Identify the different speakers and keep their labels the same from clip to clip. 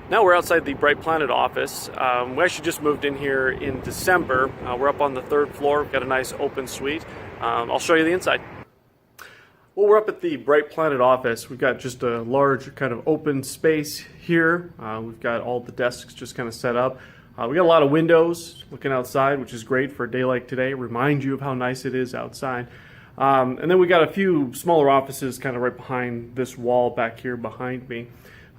Speaker 1: Now we're outside the BrightPlanet office. We actually just moved in here in December. We're up on the 3rd floor. We've got a nice open suite. I'll show you the inside. Well, we're up at the BrightPlanet office. We've got just a large kind of open space here. We've got all the desks just kind of set up. We got a lot of windows looking outside, which is great for a day like today. Remind you of how nice it is outside. And then we got a few smaller offices kind of right behind this wall back here behind me.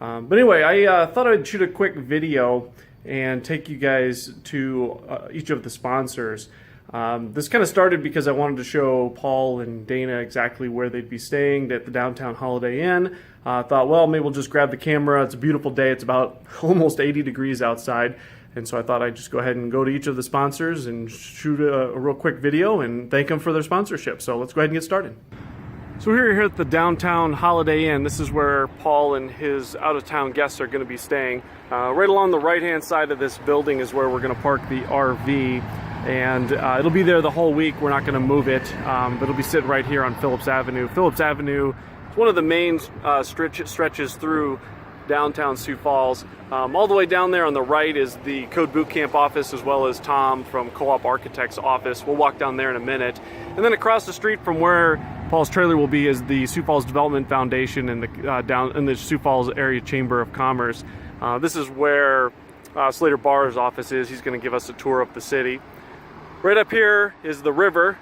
Speaker 1: But anyway, I thought I'd shoot a quick video and take you guys to each of the sponsors. This kind of started because I wanted to show Paul and Dana exactly where they'd be staying at the downtown Holiday Inn. I thought, well, maybe we'll just grab the camera. It's a beautiful day. It's about almost 80 degrees outside. And so I thought I'd just go ahead and go to each of the sponsors and shoot a real quick video and thank them for their sponsorship. So let's go ahead and get started. So we're here at the downtown Holiday Inn. This is where Paul and his out-of-town guests are going to be staying. Right along the right-hand side of this building is where we're going to park the RV. And it'll be there the whole week. We're not going to move it, but it'll be sitting right here on Phillips Avenue. Phillips Avenue is one of the main stretches through downtown Sioux Falls. All the way down there on the right is the Code Bootcamp office, as well as Tom from Co-op Architects office. We'll walk down there in a minute. And then across the street from where Paul's trailer will be is the Sioux Falls Development Foundation and the Sioux Falls Area Chamber of Commerce. This is where Slater Barr's office is. He's going to give us a tour of the city. Right up here is the river.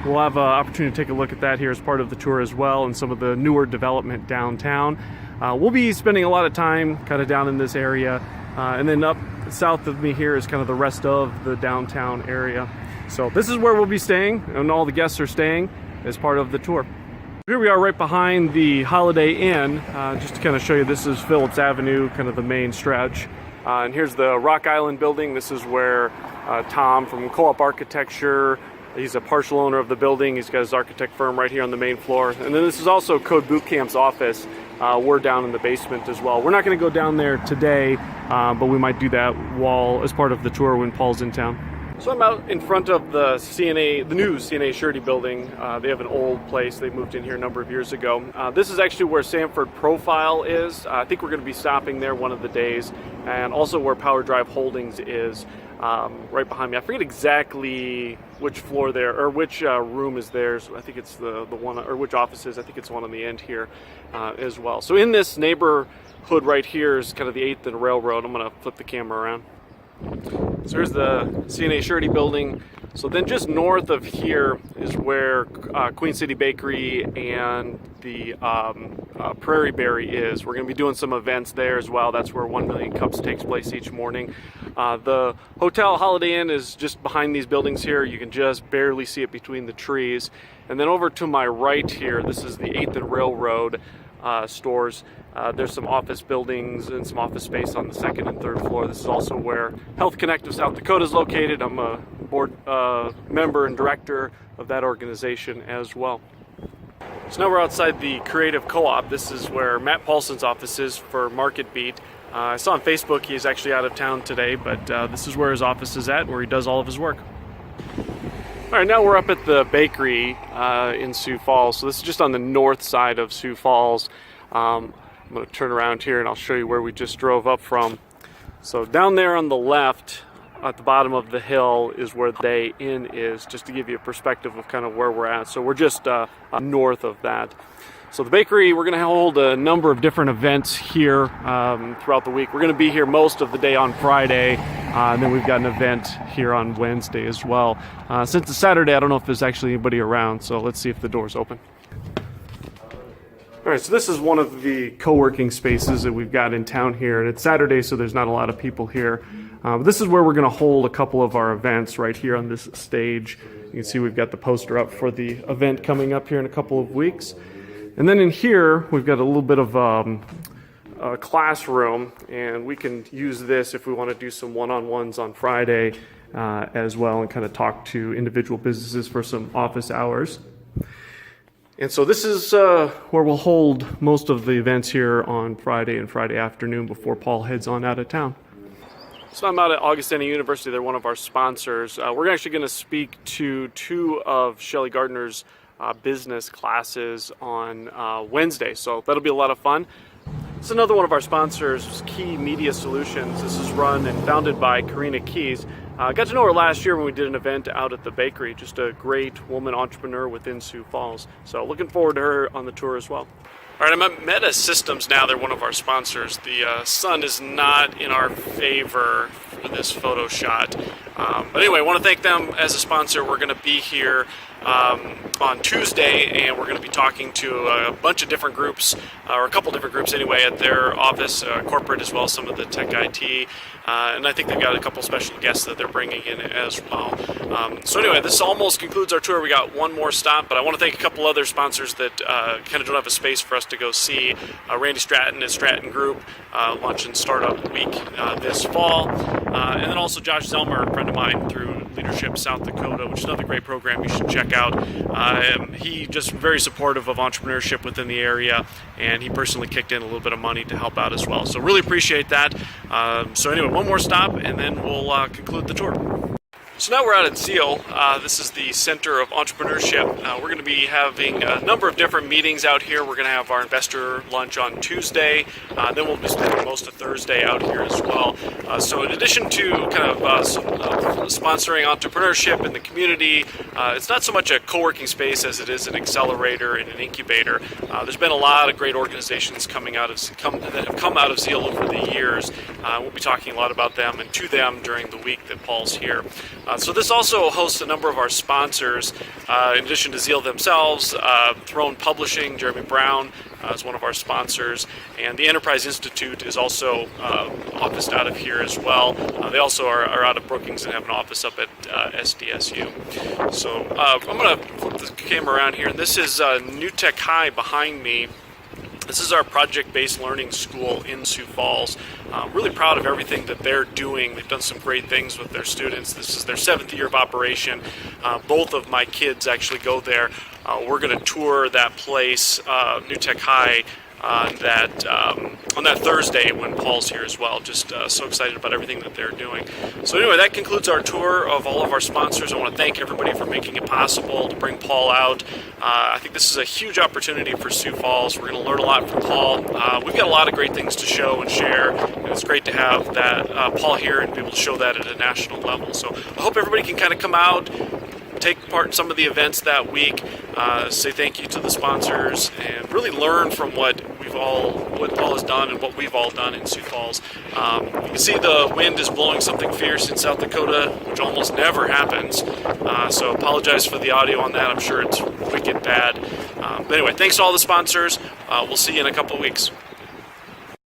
Speaker 1: We'll have an opportunity to take a look at that here as part of the tour as well, and some of the newer development downtown. We'll be spending a lot of time kind of down in this area, and then up south of me here is kind of the rest of the downtown area. So this is where we'll be staying, and all the guests are staying as part of the tour. Here we are right behind the Holiday Inn, just to kind of show you. This is Phillips Avenue, kind of the main stretch. And here's the Rock Island building. This is where Tom from Co-op Architecture, he's a partial owner of the building. He's got his architect firm right here on the main floor. And then this is also Code Bootcamp's office. We're down in the basement as well. We're not going to go down there today, but we might do that as part of the tour when Paul's in town. So I'm out in front of the new CNA Surety building. They have an old place. They moved in here a number of years ago. This is actually where Sanford Profile is. I think we're going to be stopping there one of the days, and also where Power Drive Holdings is, right behind me. I forget exactly which floor there, or which room is theirs. I think it's the one, or which office is. I think it's the one on the end here as well. So in this neighborhood right here is kind of the 8th and Railroad. I'm going to flip the camera around. So here's the CNA Surety building. So then just north of here is where Queen City Bakery and the Prairie Berry is. We're going to be doing some events there as well. That's where 1 Million Cups takes place each morning. The Hotel Holiday Inn is just behind these buildings here. You can just barely see it between the trees. And then over to my right here, this is the 8th and Railroad stores. There's some office buildings and some office space on the 2nd and 3rd floor. This is also where Health Connect of South Dakota is located. I'm a board member and director of that organization as well. So now we're outside the Creative Co-op. This is where Matt Paulson's office is for MarketBeat. I saw on Facebook he's actually out of town today, but this is where his office is at, where he does all of his work. All right, now we're up at the bakery in Sioux Falls. So this is just on the north side of Sioux Falls. I'm going to turn around here and I'll show you where we just drove up from. So down there on the left, at the bottom of the hill, is where the Inn is, just to give you a perspective of kind of where we're at. So we're just north of that. So the bakery, we're going to hold a number of different events here throughout the week. We're going to be here most of the day on Friday, and then we've got an event here on Wednesday as well. Since it's Saturday, I don't know if there's actually anybody around, so let's see if the door's open. All right, so this is one of the co-working spaces that we've got in town here, and it's Saturday, so there's not a lot of people here. This is where we're going to hold a couple of our events right here on this stage. You can see we've got the poster up for the event coming up here in a couple of weeks. And then in here, we've got a little bit of a classroom, and we can use this if we want to do some one-on-ones on Friday as well, and kind of talk to individual businesses for some office hours. And so this is where we'll hold most of the events here on Friday and Friday afternoon before Paul heads on out of town. So I'm out at Augustana University. They're one of our sponsors. We're actually going to speak to two of Shelley Gardner's business classes on Wednesday, so that'll be a lot of fun. It's another one of our sponsors, KeyMedia Solutions. This is run and founded by Karina Keys. I got to know her last year when we did an event out at the bakery. Just a great woman entrepreneur within Sioux Falls. So looking forward to her on the tour as well. All right, I'm at Meta Systems now. They're one of our sponsors. The sun is not in our favor for this photo shot. But anyway, I want to thank them as a sponsor. We're going to be here on Tuesday, and we're going to be talking to a bunch of different groups, or a couple different groups anyway, at their office, corporate, as well as some of the tech IT. And I think they've got a couple special guests that they're bringing in as well. So anyway, this almost concludes our tour. We got one more stop, but I want to thank a couple other sponsors that kind of don't have a space for us to go see. Randy Stratton at Stratton Group, launching Startup Week this fall. And then also Josh Zellmer, a friend of mine through Leadership South Dakota, which is another great program you should check out. He just very supportive of entrepreneurship within the area, and he personally kicked in a little bit of money to help out as well. So really appreciate that. So anyway, one more stop, and then we'll conclude the tour. So now we're out at Zeal. This is the Center of Entrepreneurship. We're going to be having a number of different meetings out here. We're going to have our investor lunch on Tuesday. Then we'll be spending most of Thursday out here as well. So in addition to kind of sponsoring entrepreneurship in the community, it's not so much a co-working space as it is an accelerator and an incubator. There's been a lot of great organizations that have come out of Zeal over the years. We'll be talking a lot about them and to them during the week that Paul's here. So this also hosts a number of our sponsors, in addition to Zeal themselves. Throne Publishing, Jeremy Brown is one of our sponsors, and the Enterprise Institute is also officed out of here as well. They also are out of Brookings and have an office up at SDSU. So I'm going to flip the camera around here. This is New Tech High behind me. This is our project-based learning school in Sioux Falls. Really proud of everything that they're doing. They've done some great things with their students. This is their 7th year of operation. Both of my kids actually go there. We're going to tour that place, New Tech High, on that Thursday when Paul's here as well. Just so excited about everything that they're doing. So anyway, that concludes our tour of all of our sponsors. I want to thank everybody for making it possible to bring Paul out. I think this is a huge opportunity for Sioux Falls. We're going to learn a lot from Paul. We've got a lot of great things to show and share, and it's great to have that Paul here and be able to show that at a national level. So I hope everybody can kind of come out, take part in some of the events that week, say thank you to the sponsors, and really learn from what Paul has done and what we've all done in Sioux Falls. You can see the wind is blowing something fierce in South Dakota, which almost never happens. So apologize for the audio on that. I'm sure it's wicked bad. But anyway, thanks to all the sponsors. We'll see you in a couple of weeks.